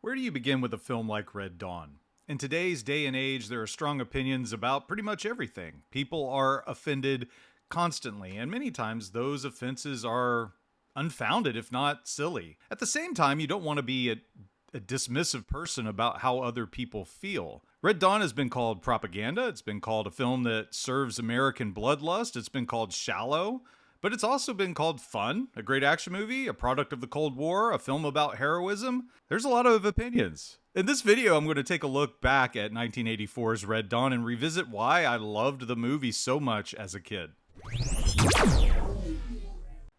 Where do you begin with a film like Red Dawn? In today's day and age, there are strong opinions about pretty much everything. People are offended constantly, and many times those offenses are unfounded, if not silly. At the same time, you don't want to be a dismissive person about how other people feel. Red Dawn has been called propaganda, it's been called a film that serves American bloodlust, it's been called shallow. But it's also been called fun, a great action movie, a product of the Cold War, a film about heroism. There's a lot of opinions. In this video, I'm going to take a look back at 1984's Red Dawn and revisit why I loved the movie so much as a kid.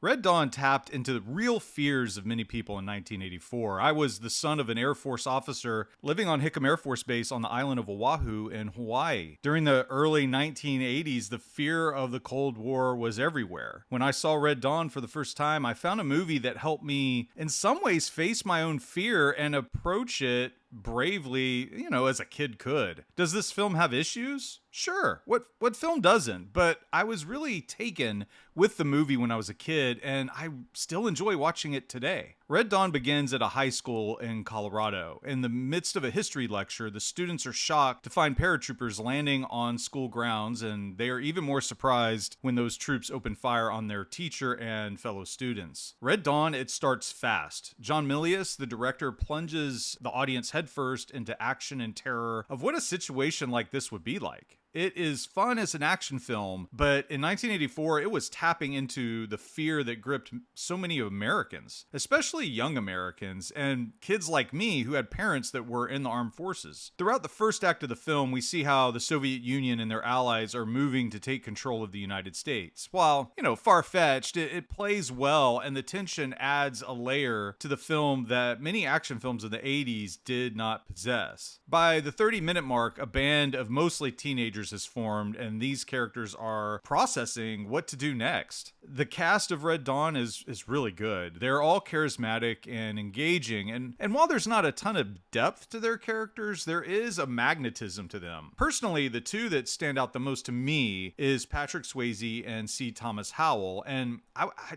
Red Dawn tapped into the real fears of many people in 1984. I was the son of an Air Force officer living on Hickam Air Force Base on the island of Oahu in Hawaii. During the early 1980s, the fear of the Cold War was everywhere. When I saw Red Dawn for the first time, I found a movie that helped me, in some ways, face my own fear and approach it bravely, as a kid could. Does this film have issues? Sure. What film doesn't? But I was really taken with the movie when I was a kid, and I still enjoy watching it today. Red Dawn begins at a high school in Colorado. In the midst of a history lecture, the students are shocked to find paratroopers landing on school grounds, and they are even more surprised when those troops open fire on their teacher and fellow students. Red Dawn, it starts fast. John Milius, the director, plunges the audience headfirst into action and terror of what a situation like this would be like. It is fun as an action film, but in 1984, it was tapping into the fear that gripped so many Americans, especially young Americans and kids like me who had parents that were in the armed forces. Throughout the first act of the film, we see how the Soviet Union and their allies are moving to take control of the United States. While, far-fetched, it plays well, and the tension adds a layer to the film that many action films of the 80s did not possess. By the 30-minute mark, a band of mostly teenagers is formed, and these characters are processing what to do next. The cast of Red Dawn is really good. They're all charismatic and engaging, and while there's not a ton of depth to their characters, there is a magnetism to them. Personally, the two that stand out the most to me is Patrick Swayze and C. Thomas Howell, and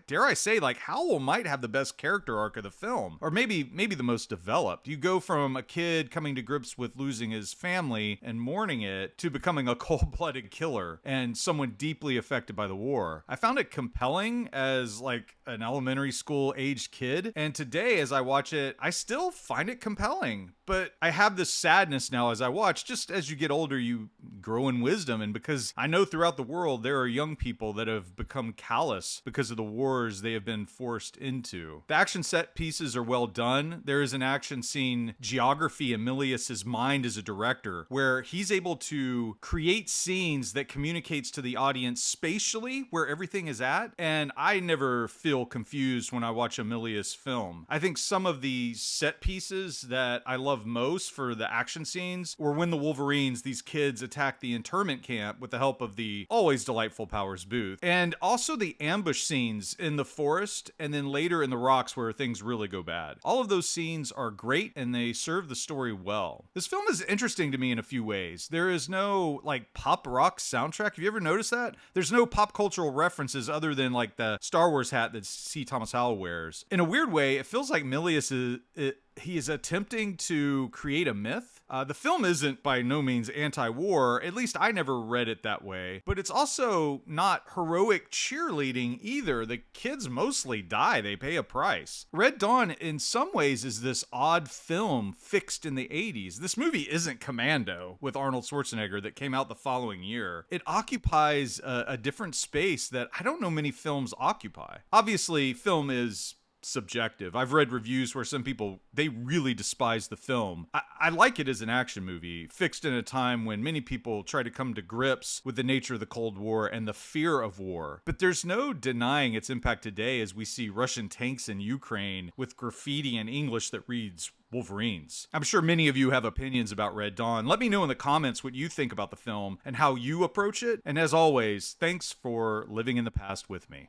dare I say, Howell might have the best character arc of the film, or maybe the most developed. You go from a kid coming to grips with losing his family and mourning it to becoming a cold-blooded killer and someone deeply affected by the war. I found it compelling as an elementary school aged kid, and today as I watch it, I still find it compelling. But I have this sadness now as I watch. Just as you get older, you grow in wisdom, and because I know throughout the world there are young people that have become callous because of the wars they have been forced into. The action set pieces are well done. There is an action scene geography in Milius's mind as a director where he's able to create scenes that communicates to the audience spatially where everything is at, and I never feel confused when I watch a Milius film. I think some of the set pieces that I love most for the action scenes were when the Wolverines, these kids, attack the internment camp with the help of the always delightful Powers Booth, and also the ambush scenes in the forest and then later in the rocks where things really go bad. All of those scenes are great and they serve the story well. This film is interesting to me in a few ways. There is no pop rock soundtrack. Have you ever noticed that? There's no pop cultural references other than the Star Wars hat that C. Thomas Howell wears. In a weird way, it feels like Milius he is attempting to create a myth. The film isn't by no means anti-war, at least I never read it that way, but it's also not heroic cheerleading either. The kids mostly die, they pay a price. Red Dawn in some ways is this odd film fixed in the 80s. This movie isn't Commando with Arnold Schwarzenegger that came out the following year. It occupies a different space that I don't know many films occupy. Obviously, film is subjective. I've read reviews where some people, they really despise the film. I like it as an action movie, fixed in a time when many people try to come to grips with the nature of the Cold War and the fear of war. But there's no denying its impact today as we see Russian tanks in Ukraine with graffiti in English that reads Wolverines. I'm sure many of you have opinions about Red Dawn. Let me know in the comments what you think about the film and how you approach it. And as always, thanks for living in the past with me.